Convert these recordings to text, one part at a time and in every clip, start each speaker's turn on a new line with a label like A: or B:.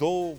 A: 2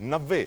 A: 90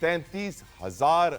A: 33,000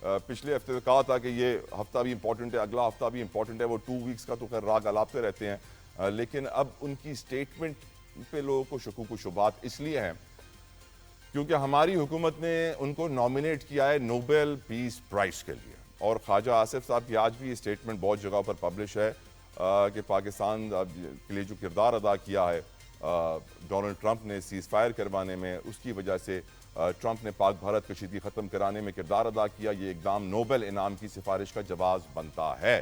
A: پچھلے ہفتے کہا تھا کہ یہ ہفتہ بھی امپورٹنٹ ہے, اگلا ہفتہ بھی امپورٹنٹ ہے, وہ 2 ویکس کا تو خیر راگ الاپتے رہتے ہیں, لیکن اب ان کی سٹیٹمنٹ پہ لوگوں کو شکوک و شبہات اس لیے ہیں کیونکہ ہماری حکومت نے ان کو نامنیٹ کیا ہے نوبل پیس پرائز کے لیے, اور خواجہ آصف صاحب کی آج بھی یہ سٹیٹمنٹ بہت جگہ پر پبلش ہے کہ پاکستان کے لیے جو کردار ادا کیا ہے ڈونلڈ ٹرمپ نے سیز فائر کروانے میں, اس کی وجہ سے ٹرمپ نے پاک بھارت کشیدگی ختم کرانے میں کردار ادا کیا, یہ اقدام نوبل انعام کی سفارش کا جواز بنتا ہے.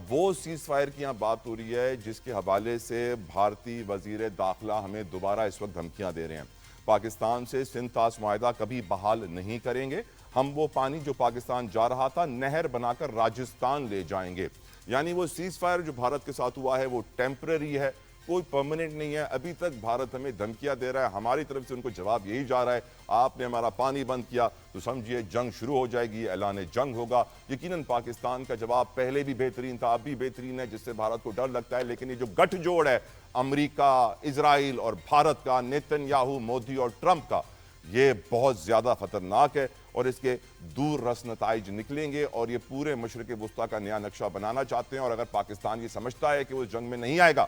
A: وہ سیز فائر کی یہاں بات ہو رہی ہے جس کے حوالے سے بھارتی وزیر داخلہ ہمیں دوبارہ اس وقت دھمکیاں دے رہے ہیں. پاکستان سے سندھ طاس معاہدہ کبھی بحال نہیں کریں گے, ہم وہ پانی جو پاکستان جا رہا تھا نہر بنا کر راجستھان لے جائیں گے. یعنی وہ سیز فائر جو بھارت کے ساتھ ہوا ہے وہ ٹیمپرری ہے, کوئی پرماننٹ نہیں ہے. ابھی تک بھارت ہمیں دھمکیاں دے رہا ہے, ہماری طرف سے ان کو جواب یہی جا رہا ہے آپ نے ہمارا پانی بند کیا تو سمجھیے جنگ شروع ہو جائے گی, اعلان جنگ ہوگا. یقیناً پاکستان کا جواب پہلے بھی بہترین تھا, اب بھی بہترین ہے, جس سے بھارت کو ڈر لگتا ہے. لیکن یہ جو گٹھ جوڑ ہے امریکہ, اسرائیل اور بھارت کا, نیتن یاہو, مودی اور ٹرمپ کا, یہ بہت زیادہ خطرناک ہے اور اس کے دور رس نتائج نکلیں گے, اور یہ پورے مشرق وسطیٰ کا نیا نقشہ بنانا چاہتے ہیں. اور اگر پاکستان یہ سمجھتا ہے کہ وہ جنگ میں نہیں آئے گا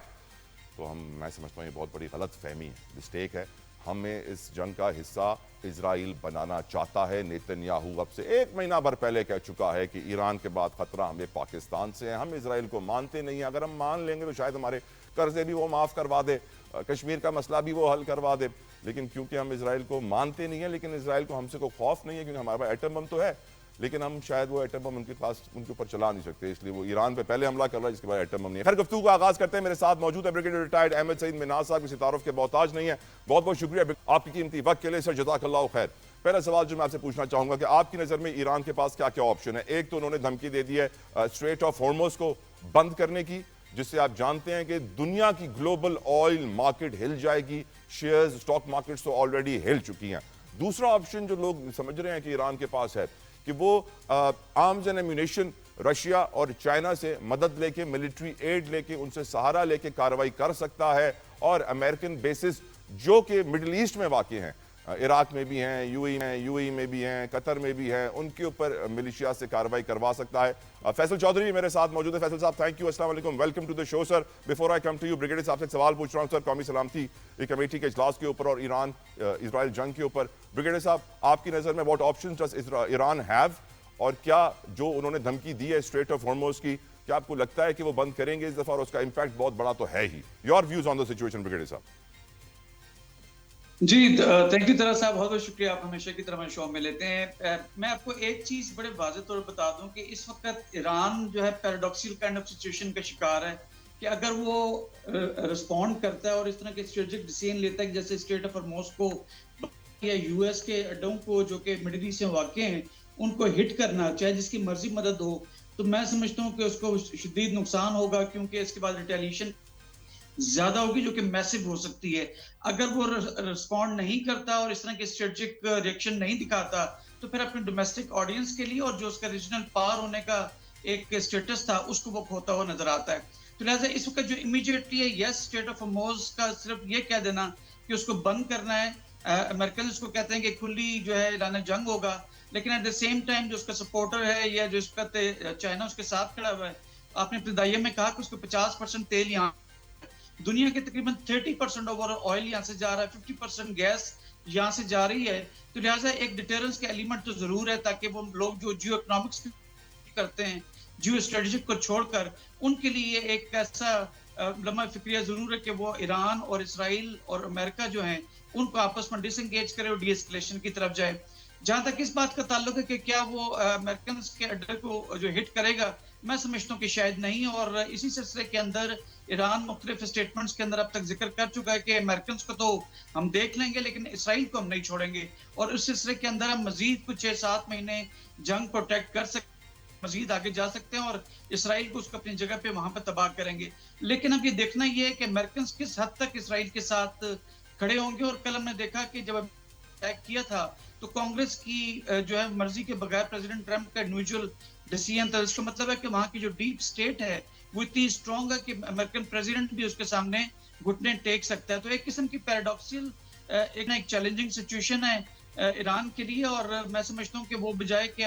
A: تو میں سمجھتا ہوں یہ بہت بڑی غلط فہمی ہے, مسٹیک ہے. ہمیں اس جنگ کا حصہ اسرائیل بنانا چاہتا ہے. نیتن یاہو اب سے 1 مہینہ بھر پہلے کہہ چکا ہے کہ ایران کے بعد خطرہ ہمیں پاکستان سے ہے. ہم اسرائیل کو مانتے نہیں ہیں, اگر ہم مان لیں گے تو شاید ہمارے قرضے بھی وہ معاف کروا دے, کشمیر کا مسئلہ بھی وہ حل کروا دے. لیکن کیونکہ ہم اسرائیل کو مانتے نہیں ہیں, لیکن اسرائیل کو ہم سے کوئی خوف نہیں ہے کیونکہ ہمارے پاس ایٹم بم تو ہے, لیکن ہم شاید وہ ایٹم بم ان کے اوپر چلا نہیں سکتے, اس لیے وہ ایران پہ پہلے حملہ کر رہا ہے جس کے بعد ایٹم بم نہیں ہے. خیر گفتگو کا آغاز کرتے ہیں. میرے ساتھ موجود ہے بریگیڈیئر ریٹائرڈ احمد سعید مناز صاحب, کسی تعارف کے محتاج نہیں ہے. بہت بہت شکریہ آپ کی قیمتی وقت کے لیے سر, جزاک اللہ خیر. پہلا سوال جو میں آپ سے پوچھنا چاہوں گا کہ آپ کی نظر میں ایران کے پاس کیا کیا آپشن ہے. ایک تو انہوں نے دھمکی دے دی ہے اسٹریٹ آف ہارموز کو بند کرنے کی, جس سے آپ جانتے ہیں کہ دنیا کی گلوبل آئل مارکیٹ ہل جائے گی, شیئرز اسٹاک مارکیٹس تو آلریڈی ہل چکی ہیں. دوسرا آپشن جو لوگ سمجھ رہے ہیں کہ ایران کے پاس ہے کہ وہ آرمز اینڈ ایمونیشن رشیا اور چائنا سے مدد لے کے, ملٹری ایڈ لے کے, ان سے سہارا لے کے کارروائی کر سکتا ہے, اور امریکن بیسز جو کہ مڈل ایسٹ میں واقع ہیں, عراق میں بھی ہیں, یو اے میں بھی ہیں, قطر میں بھی ہیں, ان کے اوپر ملیشیا سے کارروائی کروا سکتا ہے. فیصل چودھری میرے ساتھ موجود ہے. فیصل صاحب تھینک یو, السلام علیکم, welcome to the show sir. Before I come to you, brigadier صاحب سے ایک سوال پوچھ رہا ہوں سر, قومی سلامتی کمیٹی کے اجلاس کے اوپر اور ایران اسرائیل جنگ کے اوپر. بریگیڈیئر صاحب آپ کی نظر میں what options does Iran have, اور کیا جو انہوں نے دھمکی دی ہے اسٹریٹ آف ہارموز کی, کیا آپ کو لگتا ہے کہ وہ بند کریں گے اس دفعہ, اور اس کا امپیکٹ بہت بڑا تو ہے ہی. Your views on the situation brigadier صاحب.
B: جی تھینک یو طرح صاحب, بہت بہت شکریہ, آپ ہمیشہ کی طرح شو میں لیتے ہیں. میں آپ کو ایک چیز بڑے واضح طور پر بتا دوں کہ اس وقت ایران جو ہے پیراڈاکسل کائنڈ آف سچویشن کا شکار ہے کہ اگر وہ رسپونڈ کرتا ہے اور اس طرح کے اسٹریٹجک ڈیسیژن لیتا ہے کہ جیسے اسٹریٹ آف ہارموز کو یا یو ایس کے اڈوں کو جو کہ مڈل ایسٹ میں واقع ہیں ان کو ہٹ کرنا, چاہے جس کی مرضی مدد ہو, تو میں سمجھتا ہوں کہ اس کو شدید نقصان ہوگا, کیونکہ اس کے بعد ریٹیلیشن زیادہ ہوگی جو کہ میسو ہو سکتی ہے. اگر وہ رسپونڈ نہیں کرتا اور اس طرح کے اسٹریٹجک ریئیکشن نہیں دکھاتا تو پھر اپنے ڈومیسٹک آڈینس کے لیے اور جو اس کا ریجنل پاور ہونے کا ایک اسٹیٹس تھا اس کو وہ کھوتا ہوا نظر آتا ہے. تو لہٰذا اس وقت جو امیڈیٹلی ہے یس اسٹریٹ آف ہارموز کا صرف یہ کہہ دینا کہ اس کو بند کرنا ہے. امریکن اس کو کہتے ہیں کہ کھلی جو ہے اعلان جنگ ہوگا, لیکن ایٹ دا سیم ٹائم جو اس کا سپورٹر ہے یا جو اس کا چائنا اس کے ساتھ کھڑا ہوا ہے, آپ نے ابتدائیہ میں کہا کہ اس کو 50% تیل یہاں, دنیا کے تقریباً 30% اوور آئل یہاں سے جا رہا ہے, 50% گیس یہاں سے جا رہی ہے. تو لہٰذا ایک ڈیٹرنس کا ایلیمنٹ تو ضرور ہے تاکہ وہ لوگ جو جیو اکنامکس کرتے ہیں, جیو اسٹریٹجک کو چھوڑ کر, ان کے لیے ایک ایسا لمحہ فکریہ ضرور ہے کہ وہ ایران اور اسرائیل اور امریکہ جو ہیں ان کو آپس میں ڈس انگیج کرے اور ڈی اسکلیشن کی طرف جائے. جہاں تک اس بات کا تعلق ہے کہ کیا وہ امریکنز کے اڈے کو جو ہٹ کرے گا, میں سمجھتا ہوں کہ شاید نہیں. اور اسی سلسلے کے اندر ایران مختلف اسٹیٹمنٹس کے اندر اب تک ذکر کر چکا ہے کہ امریکنز کو تو ہم دیکھ لیں گے لیکن اسرائیل کو ہم نہیں چھوڑیں گے, اور اس سلسلے کے اندر ہم مزید کچھ 6-7 مہینے جنگ پروٹیکٹ کر سکتے, مزید آگے جا سکتے ہیں اور اسرائیل کو اس کو اپنی جگہ پہ وہاں پہ تباہ کریں گے. لیکن اب یہ دیکھنا یہ ہے کہ امریکنز کس حد تک اسرائیل کے ساتھ کھڑے ہوں گے. اور کل ہم نے دیکھا کہ جب اٹیک کیا تھا تو کانگریس کی جو ہے مرضی کے بغیر پریزیڈنٹ ٹرمپ کا انڈیویجول ڈیسیژن تھا. اس کا مطلب ہے کہ وہاں کی جو ڈیپ سٹیٹ ہے وہ اتنی اسٹرانگ ہے کہ امریکن پریزیڈنٹ بھی اس کے سامنے گھٹنے ٹیک سکتا ہے. تو ایک قسم کی پیراڈاکسل ایک چیلنجنگ سچویشن ہے ایران کے لیے, اور میں سمجھتا ہوں کہ وہ بجائے کہ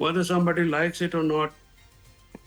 C: whether somebody likes it or not,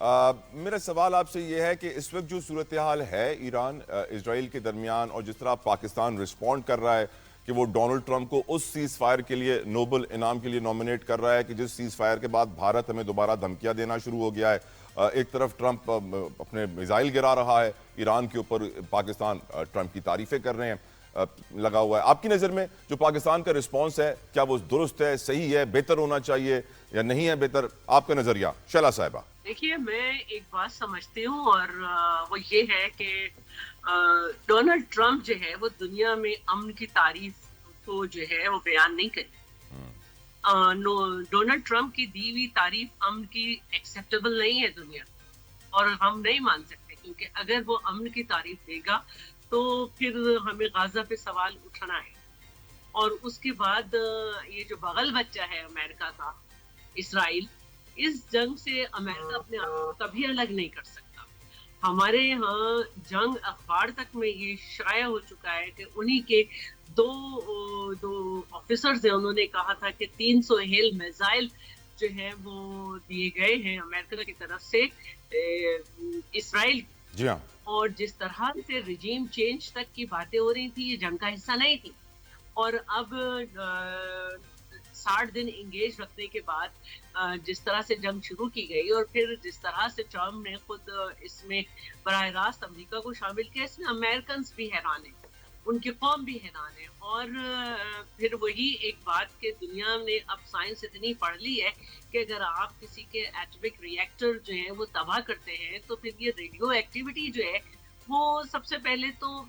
A: میرا سوال آپ سے یہ ہے کہ اس وقت جو صورتحال ہے ایران اسرائیل کے درمیان اور جس طرح پاکستان رسپونڈ کر رہا ہے کہ وہ ڈونلڈ ٹرمپ کو اس سیز فائر کے لیے نوبل انعام کے لیے نومینیٹ کر رہا ہے کہ جس سیز فائر کے بعد بھارت ہمیں دوبارہ دھمکیاں دینا شروع ہو گیا ہے، ایک طرف ٹرمپ اپنے میزائل گرا رہا ہے ایران کے اوپر، پاکستان ٹرمپ کی تعریفیں کر رہے ہیں لگا ہوا ہے، آپ کی نظر میں جو پاکستان کا رسپانس ہے کیا وہ درست ہے، صحیح ہے، بہتر ہونا چاہیے یا نہیں ہے بہتر؟ آپ کا نظریہ شیلا صاحبہ۔
D: دیکھیے میں ایک بات سمجھتی ہوں اور وہ یہ ہے کہ ڈونلڈ ٹرمپ جو ہے وہ دنیا میں امن کی تعریف کو جو ہے وہ بیان نہیں کرے۔ ڈونلڈ ٹرمپ کی دی ہوئی تعریف امن کی ایکسیپٹیبل نہیں ہے دنیا، اور ہم نہیں مان سکتے، کیونکہ اگر وہ امن کی تعریف دے گا تو پھر ہمیں غزہ پہ سوال اٹھنا ہے، اور اس کے بعد یہ جو بغل بچہ ہے امریکہ کا، اسرائیل، اس جنگ سے امریکہ اپنے آپ کو کبھی الگ نہیں کر سکتا۔ ہمارے یہاں جنگ اخبار تک میں یہ شائع ہو چکا ہے کہ انہی کے دو آفیسرز ہیں، انہوں نے کہا تھا کہ 300 ہیل میزائل جو ہیں وہ دیے گئے ہیں امریکہ کی طرف سے اسرائیل،
A: جی ہاں،
D: اور جس طرح سے رجیم چینج تک کی باتیں ہو رہی تھی یہ جنگ کا حصہ نہیں تھی، اور اب 60 دن انگیج رکھنے کے بعد جس طرح سے جنگ شروع کی گئی، اور پھر جس طرح سے ٹرمپ نے خود اس میں براہ راست امریکہ کو شامل کیا، اس میں امریکنز بھی حیران ہیں، ان کی قوم بھی حیران ہے، اور پھر وہی ایک بات کہ دنیا نے اب سائنس اتنی پڑھ لی ہے کہ اگر آپ کسی کے ایٹمک ری ایکٹر جو ہیں وہ تباہ کرتے ہیں تو پھر یہ ریڈیو ایکٹیویٹی جو ہے وہ سب سے پہلے تو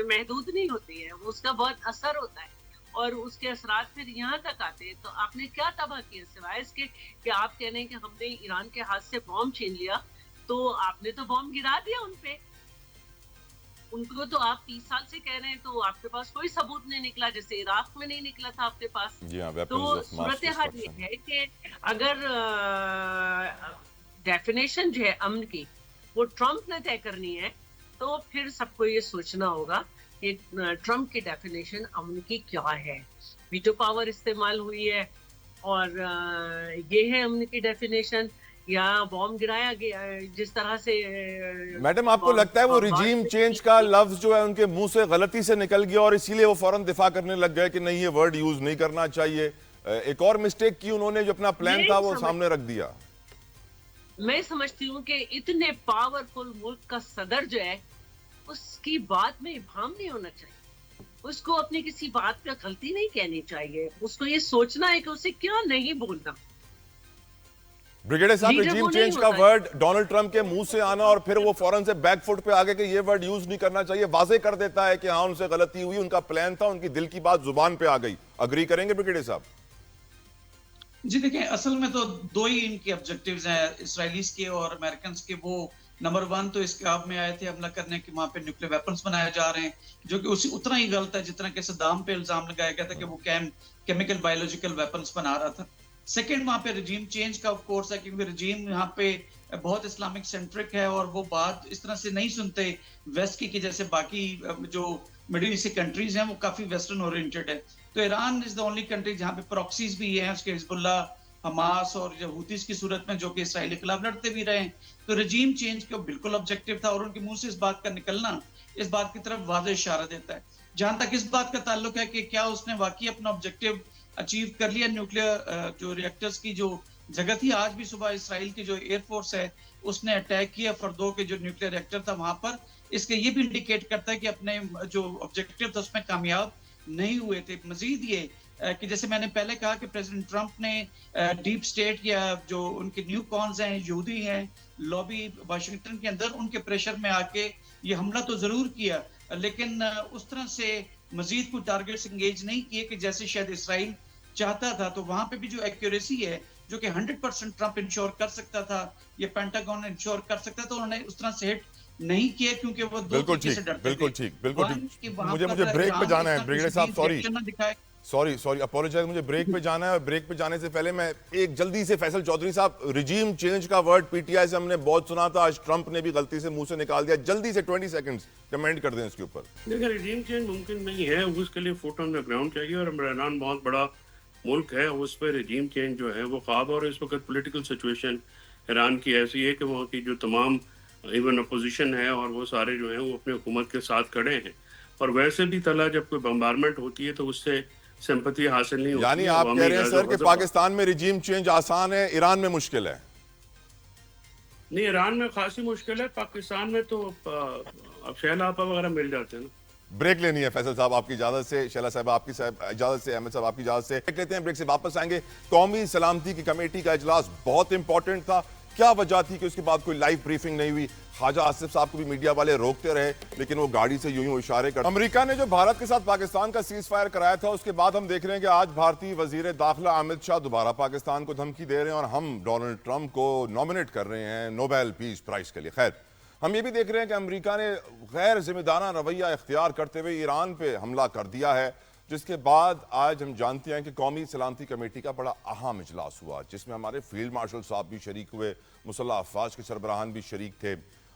D: محدود نہیں ہوتی ہے، وہ اس کا بہت اثر ہوتا ہے، اور اس کے اثرات پھر یہاں تک آتے ہیں۔ تو آپ نے کیا تباہ کیا سوائے اس کے کہ آپ کہہ رہے ہیں کہ ہم نے ایران کے ہاتھ سے بام چھین لیا، تو آپ نے تو بام گرا دیا ان پہ، ان کو تو آپ 30 سال سے کہہ رہے ہیں، تو آپ کے پاس کوئی ثبوت نہیں نکلا، جیسے عراق میں نہیں نکلا تھا آپ کے پاس۔
A: جی ہاں،
D: تو صورتحال یہ ہے کہ اگر ڈیفینیشن جو ہے امن کی وہ ٹرمپ نے طے کرنی ہے تو پھر سب کو یہ سوچنا ہوگا کہ ٹرمپ کی ڈیفینیشن امن کی کیا ہے۔ ویٹو پاور استعمال ہوئی ہے اور یہ ہے امن کی ڈیفینیشن، یا بام گرایا گیا جس طرح سے۔
A: میڈم آپ کو لگتا ہے وہ ریجیم چینج کا لفظ جو ہے ان کے منہ سے غلطی سے نکل گیا اور اسی لیے وہ فوراً دفاع کرنے لگ گئے کہ نہیں یہ ورڈ یوز نہیں کرنا چاہیے، ایک اور مسٹیک کی انہوں نے، جو اپنا پلان تھا وہ سامنے رکھ دیا؟
D: میں سمجھتی ہوں کہ اتنے پاورفل ملک کا صدر جو ہے اس کی بات میں ابہام نہیں ہونا چاہیے، اس کو اپنی کسی بات پہ غلطی نہیں کہنی چاہیے، اس کو یہ سوچنا ہے کہ اسے کیا نہیں بولنا۔
A: بریگیڈیئر صاحب، ریجیم چینج کا ورڈ ڈونلڈ ٹرمپ کے منہ سے آنا اور پھر وہ فوراً سے بیک فٹ پہ آگے کہ یہ ورڈ یوز نہیں کرنا چاہیے، واضح کر دیتا ہے کہ ہاں ان سے غلطی ہوئی، ان کا پلان تھا، ان کی دل کی بات زبان پہ آ گئی۔ اگری کریں گے بریگیڈیئر صاحب؟
B: جی دیکھیں، اصل میں تو دو ہی ان کے آبجیکٹیوز ہیں اسرائیلیز کے اور امریکنز کے۔ وہ نمبر 1 تو اس کے آپ میں آئے تھے حملہ کرنے کہ وہاں پہ نیوکلیر ویپنز بنائے جا رہے ہیں، جو کہ اسی اتنا ہی غلط ہے جتنا کہ صدام پہ الزام لگایا گیا تھا کہ وہ کیمیکل بایولوجیکل ویپنز بنا رہا تھا۔ سیکنڈ وہاں پہ رجیم چینج کا آف کورس ہے، کیونکہ رجیم یہاں پہ بہت اسلامک سینٹرک ہے اور وہ بات اس طرح سے نہیں سنتے ویسٹ کی کہ جیسے باقی جو مڈل ایسٹ کنٹریز ہیں وہ کافی ویسٹرن اورینٹڈ ہے۔ تو ایران از دا اونلی کنٹری جہاں پہ پراکسیز بھی ہیں، اس کے حزب اللہ، حماس اور حوثیز کی صورت میں جو کہ اسرائیل کے خلاف لڑتے بھی رہے ہیں۔ تو رجیم چینج کا بالکل آبجیکٹیو تھا اور ان کے منہ سے اس بات کا نکلنا اس بات کی طرف واضح اشارہ دیتا ہے۔ جہاں تک اس بات کا تعلق ہے کہ کیا اس نے واقعی اپنا آبجیکٹیو اچیو کر لیا، نیوکلیر جو ری ایکٹرز کی جو جگہ تھی، آج بھی صبح اسرائیل کی جو ایئر فورس ہے اس نے اٹیک کیا فردو کے جو نیوکلیر ری ایکٹر تھا وہاں پر، اس کے یہ بھی انڈیکیٹ کرتا ہے کہ اپنے جو آبجیکٹیو تھا اس میں کامیاب نہیں ہوئے تھے۔ مزید یہ کہ جیسے میں نے پہلے کہا کہ پریزیڈنٹ ٹرمپ نے ڈیپ سٹیٹ یا جو ان کے نیو کونز ہیں، یہودی ہیں، لابی واشنگٹن کے اندر، ان کے پریشر میں آ کے یہ حملہ تو ضرور کیا، لیکن اس طرح سے مزید کوئی ٹارگیٹس انگیج نہیں کیے کہ جیسے شاید اسرائیل چاہتا تھا۔ تو وہاں پہ بھی جو ایکیوریسی ہے جو کہ 100% ٹرمپ انشور کر سکتا تھا یا پینٹاگون انشور کر سکتا تھا، انہوں نے اس طرح سے ہٹ نہیں کیا کیونکہ وہ دو طریقے سے ڈرتے تھے۔
A: بالکل ٹھیک۔ مجھے بریک پہ جانا ہے بریگیڈیئر صاحب، سوری اپولوجائز، مجھے بریک پہ جانا ہے، اور بریک پہ جانے سے پہلے میں ایک جلدی سے فیصل چودھری صاحب، ریجیم چینج کا ورڈ پی ٹی آئی سے ہم نے بہت سنا تھا، آج ٹرمپ نے بھی غلطی سے منہ سے نکال دیا، جلدی سے 20 سیکنڈز کمنٹ کر دیں اس کے اوپر۔
C: دیکھیں ریجیم چینج ممکن نہیں ہے، اس کے لیے فوٹ آن دا گراؤنڈ چاہیے، اور عمران بہت بڑا ملک ہے، اس پہ ریجیم چینج جو ہے وہ خواب، اور اس وقت پولیٹیکل سچویشن ایران کی ایسی ہے کہ وہاں کی جو تمام ایون اپوزیشن ہے اور وہ سارے جو ہیں وہ اپنے حکومت کے ساتھ کھڑے ہیں. اور ویسے بھی طلع جب کوئی بمبارمنٹ ہوتی ہے تو اس سے سمپتی حاصل نہیں ہوتی.
A: یعنی آپ کہہ رہے ہیں سر کہ پاکستان میں رجیم چینج آسان ہے، ایران میں مشکل ہے؟
C: نہیں، ایران میں خاصی مشکل ہے، پاکستان میں تو اب شہلا آپا وغیرہ مل جاتے ہیں نا.
A: بریک لینی ہے فیصل صاحب آپ کی اجازت سے، شیلا صاحب آپ کی اجازت سے، احمد صاحب آپ کی اجازت سے. بریک لیتے ہیں، بریک سے واپس آئیں گے. قومی سلامتی کی کمیٹی کا اجلاس بہت امپورٹنٹ تھا. کیا وجہ تھی کہ اس کے بعد کوئی لائیو بریفنگ نہیں ہوئی؟ خواجہ آصف صاحب کو بھی میڈیا والے روکتے رہے لیکن وہ گاڑی سے یوں اشارے کر. امریکہ نے جو بھارت کے ساتھ پاکستان کا سیز فائر کرایا تھا اس کے بعد ہم دیکھ رہے ہیں کہ آج بھارتی وزیر داخلہ امت شاہ دوبارہ پاکستان کو دھمکی دے رہے ہیں اور ہم ڈونلڈ ٹرمپ کو نامنیٹ کر رہے ہیں نوبیل پیس پرائز کے لیے. خیر، ہم یہ بھی دیکھ رہے ہیں کہ امریکہ نے غیر ذمہ دارانہ رویہ اختیار کرتے ہوئے ایران پہ حملہ کر دیا ہے، جس کے بعد آج ہم جانتے ہیں کہ قومی سلامتی کمیٹی کا بڑا اہم اجلاس ہوا جس میں ہمارے فیلڈ مارشل صاحب بھی شریک ہوئے، مسلح افواج کے سربراہان بھی شریک تھے،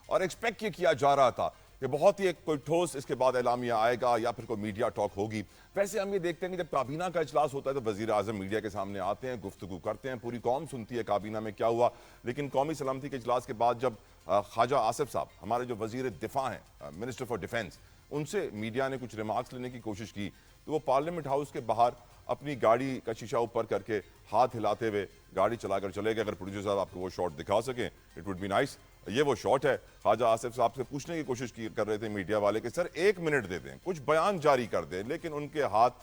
A: اور ایکسپیکٹ یہ کیا جا رہا تھا کہ بہت ہی کوئی ٹھوس اس کے بعد اعلامیہ آئے گا یا پھر کوئی میڈیا ٹاک ہوگی. ویسے ہم یہ دیکھتے ہیں کہ جب کابینہ کا اجلاس ہوتا ہے تو وزیر اعظم میڈیا کے سامنے آتے ہیں، گفتگو کرتے ہیں، پوری قوم سنتی ہے کابینہ میں کیا ہوا. لیکن قومی سلامتی کے اجلاس کے بعد جب خواجہ آصف صاحب ہمارے جو وزیر دفاع ہیں، منسٹر فار ڈیفنس، ان سے میڈیا نے کچھ ریمارکس لینے کی کوشش کی تو وہ پارلیمنٹ ہاؤس کے باہر اپنی گاڑی کا شیشہ اوپر کر کے ہاتھ ہلاتے ہوئے گاڑی چلا کر چلے گئے. اگر پروڈیوسر صاحب آپ کو وہ شاٹ دکھا سکیں اٹ وڈ بی نائس. یہ وہ شاٹ ہے. خواجہ آصف صاحب سے پوچھنے کی کوشش کر رہے تھے میڈیا والے کہ سر 1 منٹ دے دیں، کچھ بیان جاری کر دیں، لیکن ان کے ہاتھ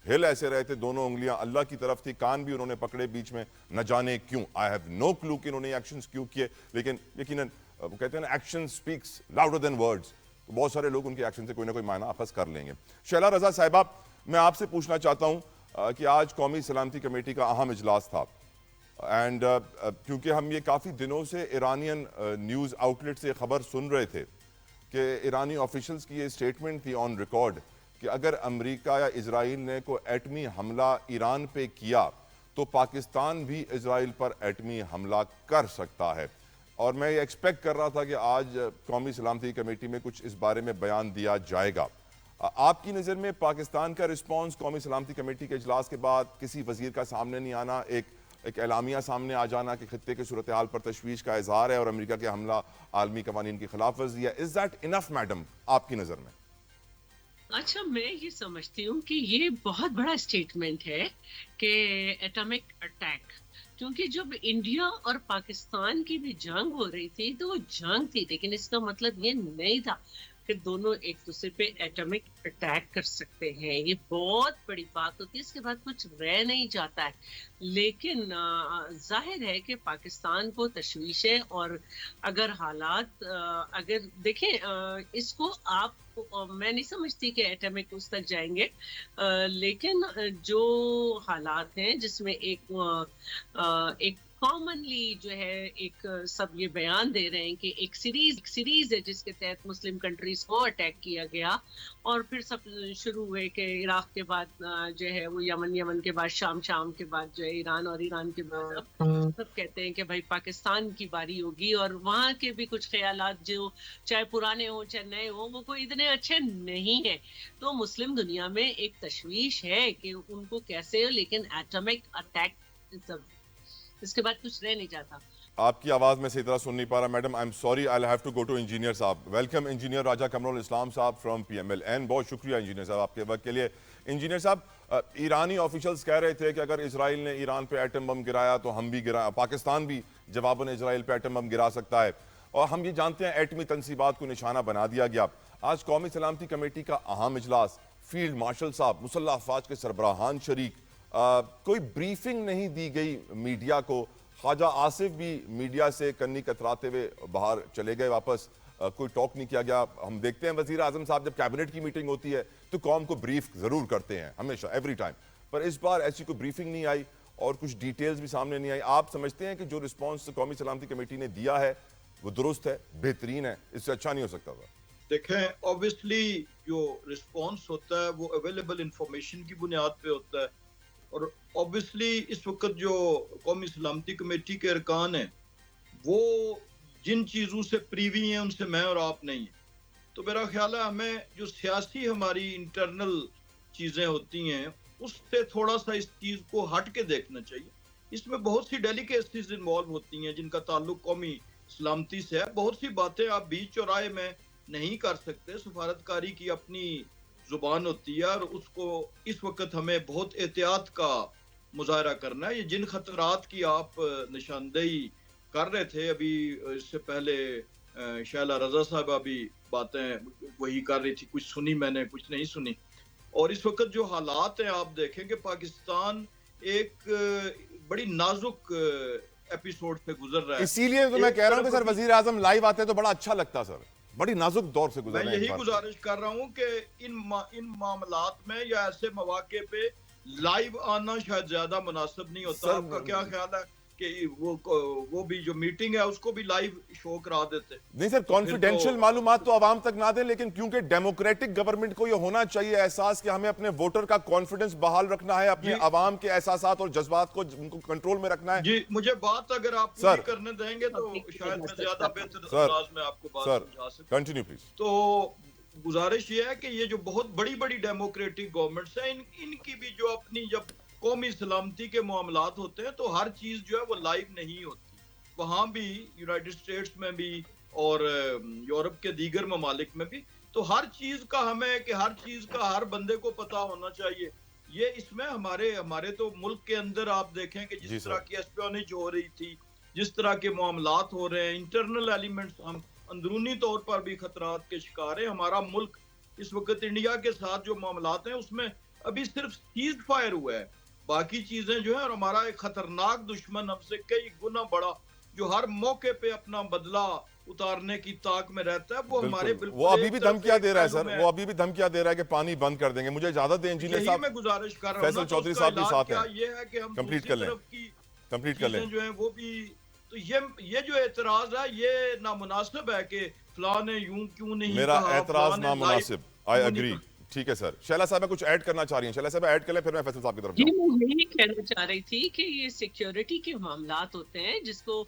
A: ہل ایسے رہے تھے، دونوں انگلیاں اللہ کی طرف تھی، کان بھی انہوں نے پکڑے بیچ میں، نہ جانے کیوں. آئی ہیو نو کلو کہ انہوں نے ایکشنز کیوں کیے، لیکن یقیناً وہ کہتے ہیں نا action specs louder than words, تو بہت سارے لوگ ان کے ایکشن سے کوئی نہ کوئی معنی اخذ کر لیں گے. شیلا رضا صاحبہ، میں آپ سے پوچھنا چاہتا ہوں کہ آج قومی سلامتی کمیٹی کا اہم اجلاس تھا اینڈ کیونکہ ہم یہ کافی دنوں سے ایرانین نیوز آؤٹلیٹ سے خبر سن رہے تھے کہ ایرانی آفیشلز کی یہ سٹیٹمنٹ تھی آن ریکارڈ کہ اگر امریکہ یا اسرائیل نے کوئی ایٹمی حملہ ایران پہ کیا تو پاکستان بھی اسرائیل پر ایٹمی حملہ کر سکتا ہے. اور میں یہ ایکسپیکٹ کر رہا تھا کہ آج قومی سلامتی کمیٹی میں کچھ اس بارے میں بیان دیا جائے گا. آپ کی نظر میں پاکستان کا رسپانس قومی سلامتی کمیٹی کے اجلاس کے بعد کسی وزیر کا سامنے نہیں آنا، ایک اعلامیہ سامنے آ جانا کہ خطے کے صورتحال پر تشویش کا اظہار ہے اور امریکہ کے حملہ عالمی قوانین کی خلاف ورزی ہے، از دیٹ انف میڈم آپ کی نظر میں؟
D: اچھا، میں یہ سمجھتی ہوں کہ یہ بہت بڑا اسٹیٹمنٹ ہے کہ ایٹمک اٹیک، کیونکہ جب انڈیا اور پاکستان کی بھی جنگ ہو رہی تھی تو وہ جنگ تھی، لیکن اس کا مطلب یہ نہیں تھا کہ دونوں ایک دوسرے پہ ایٹمک اٹیک کر سکتے ہیں. یہ بہت بڑی بات ہوتی ہے، اس کے بعد کچھ رہ نہیں جاتا ہے. لیکن ظاہر ہے کہ پاکستان کو تشویش ہے، اور اگر حالات اگر دیکھیں اس کو آپ میں نہیں سمجھتی کہ ایٹمک اس تک جائیں گے، لیکن جو حالات ہیں جس میں ایک کامنلی جو ہے ایک سب یہ بیان دے رہے ہیں کہ ایک سیریز ہے جس کے تحت مسلم کنٹریز کو اٹیک کیا گیا، اور پھر سب شروع ہوئے کہ عراق کے بعد جو ہے وہ یمن کے بعد شام کے بعد جو ہے ایران، اور ایران کے بعد سب کہتے ہیں کہ بھائی پاکستان کی باری ہوگی. اور وہاں کے بھی کچھ خیالات جو چاہے پرانے ہوں چاہے نئے ہوں وہ کوئی اتنے اچھے نہیں ہیں. تو مسلم دنیا میں ایک تشویش ہے کہ ان کو کیسے، لیکن ایٹمک اٹیک اس کے بعد کچھ رہ نہیں جاتا.
A: آپ کی آواز میں صحیح طرح سن نہیں پا رہا madam, I am sorry, I have to go to engineer صاحب. ویلکم انجینئر راجہ قمر الاسلام صاحب from P M L N. بہت شکریہ انجینئر صاحب آپ کے وقت کے لیے. انجینئر صاحب، ایرانی آفیشلز کہہ رہے تھے کہ اگر اسرائیل نے ایران پہ ایٹم بم گرایا تو ہم بھی پاکستان بھی جواباً اسرائیل پہ ایٹم بم گرا سکتا ہے، اور ہم یہ جانتے ہیں ایٹمی تنصیبات کو نشانہ بنا دیا گیا. آج قومی سلامتی کمیٹی کا اہم اجلاس، فیلڈ مارشل صاحب، مسلح افواج کے سربراہان شریک، کوئی بریفنگ نہیں دی گئی میڈیا کو. خواجہ آصف بھی میڈیا سے کنی کتراتے ہوئے باہر چلے گئے واپس، کوئی ٹاک نہیں کیا گیا. ہم دیکھتے ہیں وزیر اعظم صاحب جب کیبنٹ کی میٹنگ ہوتی ہے تو قوم کو بریف ضرور کرتے ہیں ہمیشہ، ایوری ٹائم، پر اس بار ایسی کوئی بریفنگ نہیں آئی اور کچھ ڈیٹیلز بھی سامنے نہیں آئی. آپ سمجھتے ہیں کہ جو رسپانس قومی سلامتی کمیٹی نے دیا ہے وہ درست ہے، بہترین ہے، اس سے اچھا نہیں ہو سکتا تھا؟
E: دیکھیں، obviously جو رسپانس ہوتا ہے وہ اویلیبل انفارمیشن کی بنیاد پہ ہوتا ہے، اور obviously اس وقت جو قومی سلامتی کمیٹی کے ارکان ہیں وہ جن چیزوں سے پریوی ہیں ان سے میں اور آپ نہیں ہیں. تو میرا خیال ہے ہمیں جو سیاسی ہماری انٹرنل چیزیں ہوتی ہیں اس سے تھوڑا سا اس چیز کو ہٹ کے دیکھنا چاہیے. اس میں بہت سی ڈیلیکیسیز انوالو ہوتی ہیں جن کا تعلق قومی سلامتی سے ہے. بہت سی باتیں آپ بیچ چوراہے میں نہیں کر سکتے. سفارتکاری کی اپنی زبان ہوتی ہے اور اس کو اس وقت ہمیں بہت احتیاط کا مظاہرہ کرنا ہے. یہ جن خطرات کی آپ نشاندہی کر رہے تھے ابھی اس سے پہلے شائلہ رضا صاحبہ بھی باتیں وہی کر رہی تھی, کچھ سنی میں نے کچھ نہیں سنی. اور اس وقت جو حالات ہیں آپ دیکھیں کہ پاکستان ایک بڑی نازک ایپیسوڈ سے گزر رہا ہے.
A: اسی لیے تو میں کہہ رہا ہوں کہ سر وزیر اعظم لائیو آتے تو بڑا اچھا لگتا سر, بڑی نازک دور سے گزر رہے ہیں.
E: میں یہی گزارش کر رہا ہوں کہ ان معاملات میں یا ایسے مواقع پہ لائیو آنا شاید زیادہ مناسب نہیں ہوتا. آپ کا کیا خیال ہے کہ وہ بھی جو میٹنگ ہے اس کو بھی لائیو شو کرا دیتے؟
A: نہیں سر, کانفیڈینشیل معلومات تو عوام تک نہ دیں, لیکن کیونکہ ڈیموکریٹک گورنمنٹ کو یہ ہونا چاہیے احساس کہ ہمیں اپنے ووٹر کا کانفیڈنس بحال رکھنا ہے, اپنے عوام کے احساسات اور جذبات کو ان کو کنٹرول میں رکھنا ہے.
E: جی مجھے بات اگر آپ پوری کرنے دیں گے تو شاید میں زیادہ بہتر انداز میں آپ کو بات سمجھا سکتا.
A: Continue please.
E: تو گزارش یہ ہے کہ یہ جو بہت بڑی بڑی ڈیموکریٹک گورنمنٹس ہیں ان کی بھی جو اپنی جب قومی سلامتی کے معاملات ہوتے ہیں تو ہر چیز جو ہے وہ لائیو نہیں ہوتی. وہاں بھی یونائٹڈ اسٹیٹس میں بھی اور یورپ کے دیگر ممالک میں بھی تو ہر چیز کا ہمیں کہ ہر چیز کا ہر بندے کو پتا ہونا چاہیے. یہ اس میں ہمارے تو ملک کے اندر آپ دیکھیں کہ جس طرح کی اسپیونیج ہو رہی تھی, جس طرح کے معاملات ہو رہے ہیں, انٹرنل ایلیمنٹس, ہم اندرونی طور پر بھی خطرات کے شکار ہیں. ہمارا ملک اس وقت انڈیا کے ساتھ جو معاملات ہیں اس میں ابھی صرف سیز فائر ہوا ہے, باقی چیزیں جو ہیں, اور ہمارا ایک خطرناک دشمن ہم سے کئی گنا بڑا جو ہر موقع پہ اپنا بدلہ اتارنے کی طاق میں رہتا ہے, وہ ہمارے بالکل
A: وہ ابھی بھی دھمکیاں دے رہا ہے سر, وہ ابھی بھی دھمکیاں دے رہا ہے کہ پانی بند کر دیں گے. مجھے اجازت دیں انجینئر صاحب,
E: میں گزارش کر رہا ہوں
A: فیصل چودھری صاحب بھی ساتھ ہیں,
E: یہ ہے کہ ہم
A: کمپلیٹ کر لیں, کمپلیٹ کر لیں
E: جو ہیں وہ بھی. تو یہ جو اعتراض ہے یہ نامناسب ہے کہ فلاں نے یوں کیوں نہیں
A: میرا
E: کہا,
A: اعتراض نامناسب. I agree. ٹھیک ہے سر. شائلہ صاحبہ کچھ ایڈ کرنا چاہ رہی ہیں, شائلہ صاحبہ ایڈ کر لیں پھر میں فیصل صاحب کی طرف
D: جی
A: جاؤں.
D: میں یہی کہنا چاہ رہی تھی کہ یہ سیکیورٹی کے معاملات ہوتے ہیں جس کو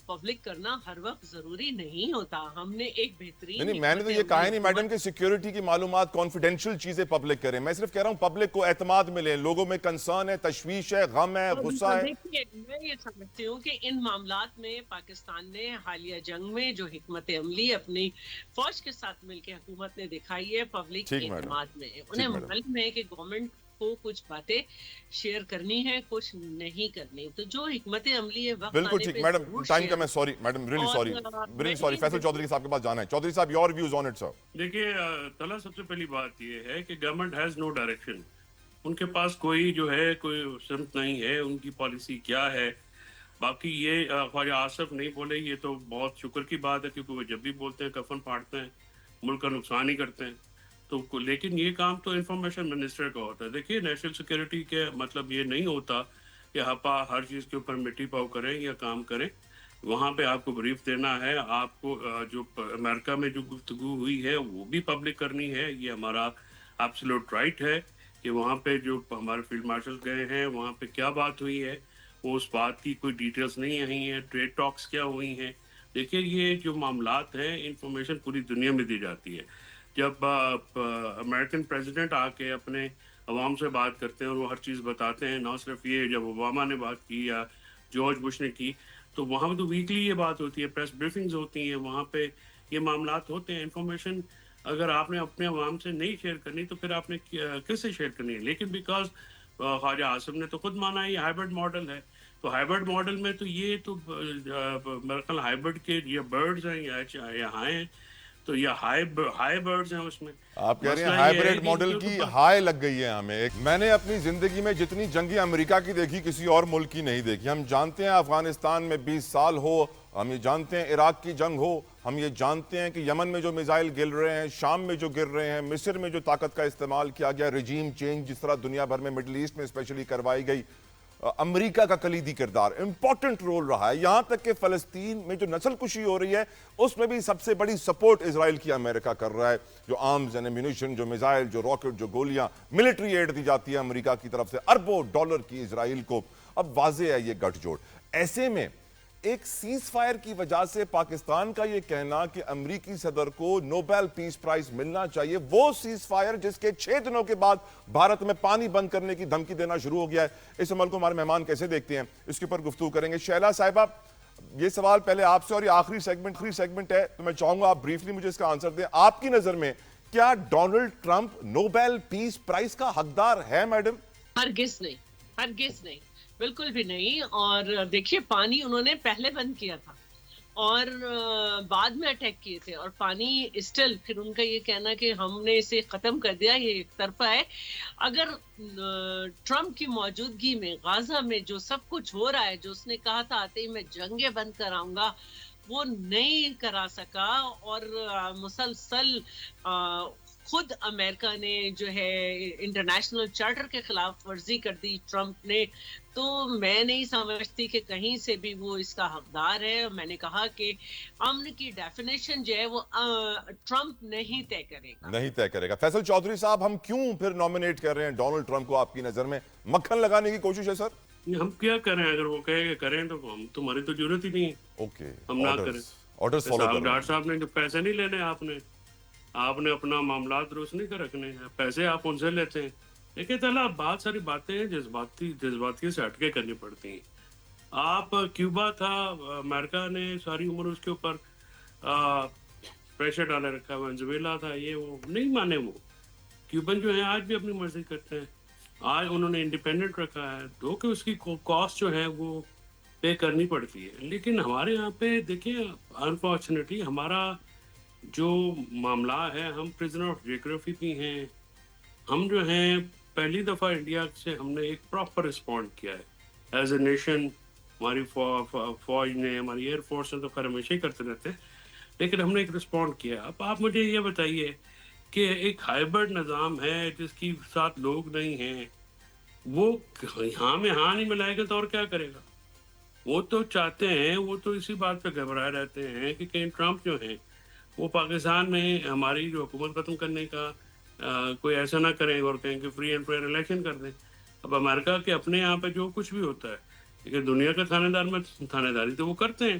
D: پبلک کرنا ہر وقت ضروری نہیں ہوتا. ہم نے ایک بہترین
A: نہیں میں نے تو یہ کہا ہی نہیں میڈم کہ سیکیورٹی کی معلومات کانفیڈینشیل چیزیں پبلک کریں. میں صرف کہہ رہا ہوں پبلک کو اعتماد ملے, لوگوں میں کنسرن ہے, تشویش ہے, غم ہے, غصہ ہے.
D: میں یہ سمجھتی ہوں کہ ان معاملات میں پاکستان نے حالیہ جنگ میں جو حکمت عملی اپنی فوج کے ساتھ مل کے حکومت نے دکھائی ہے پبلک کے اعتماد میں. انہیں معلوم ہے کہ گورنمنٹ کو کچھ باتیں شیئر کرنی ہے, کچھ نہیں کرنی. تو جو حکمت عملی ہے وقت
A: بالکل ٹھیک. میڈم ٹائم کا میں sorry madam, really sorry. Faisal Chaudhry صاحب کے پاس جانا ہے. چودھری صاحب your views on it sir.
C: دیکھیے طلعت, سب سے پہلی بات یہ ہے کہ گورنمنٹ ہیز نو ڈائریکشن. ان کے پاس کوئی جو ہے کوئی سمت نہیں ہے, ان کی پالیسی کیا ہے. باقی یہ خواجہ آصف نہیں بولے یہ تو بہت شکر کی بات ہے, کیونکہ وہ جب بھی بولتے ہیں کفن پھاڑتے ہیں, ملک کا نقصان ہی کرتے ہیں. تو لیکن یہ کام تو انفارمیشن منسٹر کا ہوتا ہے. دیکھیے نیشنل سیکیورٹی کے مطلب یہ نہیں ہوتا کہ ہپا ہر چیز کے اوپر مٹی پاؤ کریں یا کام کریں. وہاں پہ آپ کو بریف دینا ہے. آپ کو جو امریکہ میں جو گفتگو ہوئی ہے وہ بھی پبلک کرنی ہے. یہ ہمارا ایبسولوٹ رائٹ ہے کہ وہاں پہ جو ہمارے فیلڈ مارشل گئے ہیں وہاں پہ کیا بات ہوئی ہے, وہ اس بات کی کوئی ڈیٹیلز نہیں آئی ہیں. ٹریڈ ٹاکس کیا ہوئی ہیں. دیکھیے یہ جو معاملات ہیں انفارمیشن پوری دنیا میں دی جاتی ہے. جب امریکن پریزیڈنٹ آ کے اپنے عوام سے بات کرتے ہیں اور وہ ہر چیز بتاتے ہیں, نہ صرف یہ جب اوباما نے بات کی یا جارج بش نے کی تو وہاں پہ تو ویکلی یہ بات ہوتی ہے, پریس بریفنگز ہوتی ہیں, وہاں پہ یہ معاملات ہوتے ہیں. انفارمیشن اگر آپ نے اپنے عوام سے نہیں شیئر کرنی تو پھر آپ نے کس سے شیئر کرنی ہے. لیکن بیکاز خواجہ آصف نے تو خود مانا ہے یہ ہائیبرڈ ماڈل ہے, تو ہائیبرڈ ماڈل میں تو یہ تو میرے خیال ہائیبرڈ کے یہ برڈز ہیں یا ہائے ہیں, تو یہ ہائی برڈز ہیں اس میں.
A: آپ کہہ رہے ہیں ہائیبرڈ ماڈل کی ہائی لگ گئی ہے ہمیں. میں نے اپنی زندگی میں جتنی جنگیں امریکہ کی دیکھی کسی اور ملک کی نہیں دیکھی. ہم جانتے ہیں افغانستان میں 20 سال ہو, ہم یہ جانتے ہیں عراق کی جنگ ہو, ہم یہ جانتے ہیں کہ یمن میں جو میزائل گر رہے ہیں, شام میں جو گر رہے ہیں, مصر میں جو طاقت کا استعمال کیا گیا, رجیم چینج جس طرح دنیا بھر میں مڈل ایسٹ میں اسپیشلی کروائی گئی, امریکہ کا کلیدی کردار امپورٹنٹ رول رہا ہے. یہاں تک کہ فلسطین میں جو نسل کشی ہو رہی ہے اس میں بھی سب سے بڑی سپورٹ اسرائیل کی امریکہ کر رہا ہے. جو آرمز اینڈ ایمونیشن, جو میزائل, جو راکٹ, جو گولیاں, ملٹری ایڈ دی جاتی ہے امریکہ کی طرف سے اربوں ڈالر کی اسرائیل کو. اب واضح ہے یہ گٹھ جوڑ. ایسے میں ایک سیز فائر کی وجہ سے پاکستان کا یہ کہنا کہ امریکی صدر کو نوبیل پیس پرائز ملنا چاہیے، وہ سیز فائر جس کے 6 دنوں کے بعد بھارت میں پانی بند کرنے کی دھمکی دینا شروع ہو گیا ہے، اس عمل کو ہمارے مہمان کیسے دیکھتے ہیں، اس کے اوپر گفتگو کریں گے۔ شیلا صاحبہ، یہ سوال پہلے آپ سے، اور یہ آخری سیگمنٹ ہے تو میں چاہوں گا آپ بریفلی مجھے اس کا آنسر دیں۔ آپ کی نظر میں کیا ڈونلڈ ٹرمپ نوبیل پیس پرائز کا حقدار ہے میڈم؟
D: ہرگز نہیں، ہرگز نہیں، بالکل بھی نہیں۔ اور دیکھیے پانی انہوں نے پہلے بند کیا تھا اور بعد میں اٹیک کیے تھے، اور پانی اسٹل پھر ان کا یہ کہنا کہ ہم نے اسے ختم کر دیا، یہ ایک طرفہ ہے۔ اگر ٹرمپ کی موجودگی میں غزہ میں جو سب کچھ ہو رہا ہے، جو اس نے کہا تھا آتے ہی میں جنگیں بند کراؤں گا، وہ نہیں کرا سکا، اور مسلسل خود امریکہ نے جو ہے انٹرنیشنل چارٹر کے خلاف ورزی کر دی ٹرمپ نے، تو میں نہیں سمجھتی کہ کہیں سے بھی وہ اس کا حقدار ہے۔ میں نے کہا کہ امن کی ڈیفینیشن جو ہے وہ ٹرمپ نہیں طے کرے گا،
A: نہیں طے کرے گا۔ فیصل چودھری صاحب، ہم کیوں پھر نومینیٹ کر رہے ہیں ڈونلڈ ٹرمپ کو؟ آپ کی نظر میں مکھن لگانے کی کوشش ہے سر؟
C: ہم کیا کریں؟ اگر وہ کہے کہ کریں تو ہم، تمہاری تو ضرورت ہی نہیں ہے،
A: اوکے،
C: ہم نہ کریں۔
A: آرڈرز فالو کریں۔
C: ڈاکٹر صاحب نے جو پیسے نہیں لینے، آپ نے اپنا معاملات درست نہیں کر رکھنے ہیں، پیسے آپ ان سے لیتے ہیں۔ دیکھیں تعالیٰ، بہت ساری باتیں جذباتی سے ہٹ کے کرنی پڑتی ہیں۔ آپ کیوبا تھا، امریکہ نے ساری عمر اس کے اوپر پریشر ڈالے رکھا، وینزویلا تھا، یہ وہ نہیں مانے۔ وہ کیوبن جو ہیں آج بھی اپنی مرضی کرتے ہیں، آج انہوں نے انڈیپینڈنٹ رکھا ہے، دو کہ اس کی کاسٹ جو ہے وہ پے کرنی پڑتی ہے۔ لیکن ہمارے یہاں پہ دیکھیں، انفارچونیٹلی ہمارا جو معاملہ ہے، ہم پرزنر آف جیوگرافی بھی ہیں۔ ہم جو ہیں پہلی دفعہ انڈیا سے ہم نے ایک پراپر رسپونڈ کیا ہے ایز اے نیشن۔ ہماری فوج نے، ہماری ایئر فورس نے تو خیر ہمیشہ ہی کرتے رہتے ہیں، لیکن ہم نے ایک رسپونڈ کیا۔ اب آپ مجھے یہ بتائیے کہ ایک ہائبرڈ نظام ہے جس کی ساتھ لوگ نہیں ہیں، وہ ہاں میں ہاں نہیں ملائے گا تو اور کیا کرے گا؟ وہ تو چاہتے ہیں، وہ تو اسی بات پہ گھبرائے رہتے ہیں کہ کہیں ٹرمپ جو ہیں وہ پاکستان میں ہماری جو حکومت ختم کرنے کا کوئی ایسا نہ کریں اور کہیں کہ فری اینڈ فیئر الیکشن کر دیں۔ اب امریکہ کے اپنے یہاں پہ جو کچھ بھی ہوتا ہے، لیکن دنیا کا تھانے دار میں تھانے داری تو وہ کرتے ہیں،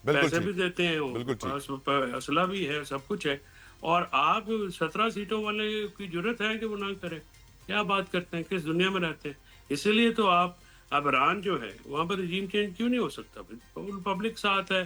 C: پیسے بھی دیتے ہیں، اسلحہ بھی ہے، سب کچھ ہے، اور آپ 17 سیٹوں والے کی جرت ہے کہ وہ نہ کرے؟ کیا بات کرتے ہیں؟ کس دنیا میں رہتے ہیں؟ اسی لیے تو اب ایران جو ہے وہاں پر رجیم چینج کیوں نہیں ہو سکتا؟ پبلک ساتھ ہے،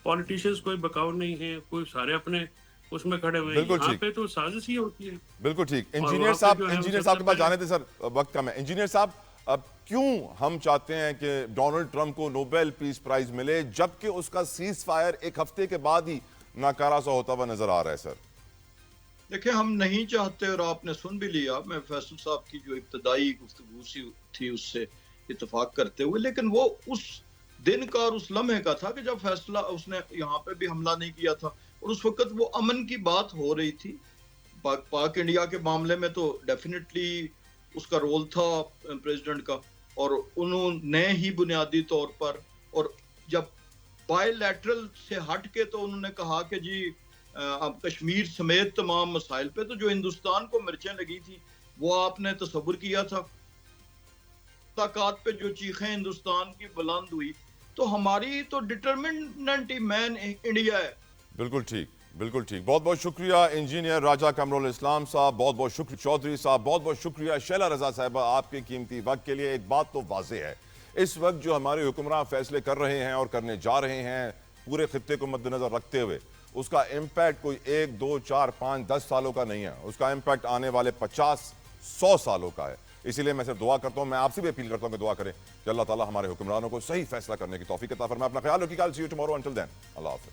C: پولیٹیشینز کوئی بکاؤ نہیں ہے، کوئی سارے اپنے اس میں کھڑے ہوئے ہیں۔ یہاں پہ تو سازش ہی ہوتی ہے۔
A: بالکل ٹھیک۔ انجینئر صاحب کے پاس جانے تھے سر، وقت کم ہے۔ انجینئر صاحب، اب کیوں ہم چاہتے ہیں کہ ڈونلڈ ٹرمپ کو نوبیل پیس پرائز ملے جبکہ اس کا سیز فائر ایک ہفتے کے بعد ہی ناکارہ سا ہوتا ہوا نظر آ رہا ہے سر؟
E: دیکھیں، ہم نہیں چاہتے، اور آپ نے سن بھی لیا، میں فیصل صاحب کی جو ابتدائی گفتگو تھی اس سے اتفاق کرتے ہوئے، لیکن وہ اس دن کا اور اس لمحے کا تھا کہ جب فیصلہ اس نے یہاں پہ بھی حملہ نہیں کیا تھا، اور اس وقت وہ امن کی بات ہو رہی تھی۔ پاک انڈیا کے معاملے میں تو ڈیفینیٹلی اس کا رول تھا پریزیڈنٹ کا، اور انہوں نے ہی بنیادی طور پر، اور جب بائی لیٹرل سے ہٹ کے تو انہوں نے کہا کہ جی اب کشمیر سمیت تمام مسائل پہ تو جو ہندوستان کو مرچیں لگی تھی وہ آپ نے تصور کیا تھا۔ طاقت پہ جو چیخیں ہندوستان کی بلند ہوئی، تو ہماری تو ڈٹرمنٹ مین انڈیا ہے۔
A: بالکل ٹھیک، بالکل ٹھیک۔ بہت بہت شکریہ انجینئر راجہ قمر الاسلام صاحب، بہت بہت شکریہ چودھری صاحب، بہت بہت شکریہ شیلا رضا صاحبہ آپ کے قیمتی وقت کے لیے۔ ایک بات تو واضح ہے، اس وقت جو ہمارے حکمراں فیصلے کر رہے ہیں اور کرنے جا رہے ہیں پورے خطے کو مد نظر رکھتے ہوئے، اس کا امپیکٹ کوئی 1 2 4 5 10 سالوں کا نہیں ہے، اس کا امپیکٹ آنے والے 50 100 سالوں کا ہے۔ اسی لیے میں صرف دعا کرتا ہوں، میں آپ سے بھی اپیل کرتا ہوں کہ دعا کریں کہ اللہ تعالیٰ ہمارے حکمرانوں کو صحیح فیصلہ کرنے کی توفیق عطا فرمائے۔ اپنا خیال رکھیے گا، سی یو ٹمارو، انٹل دین اللہ حافظ۔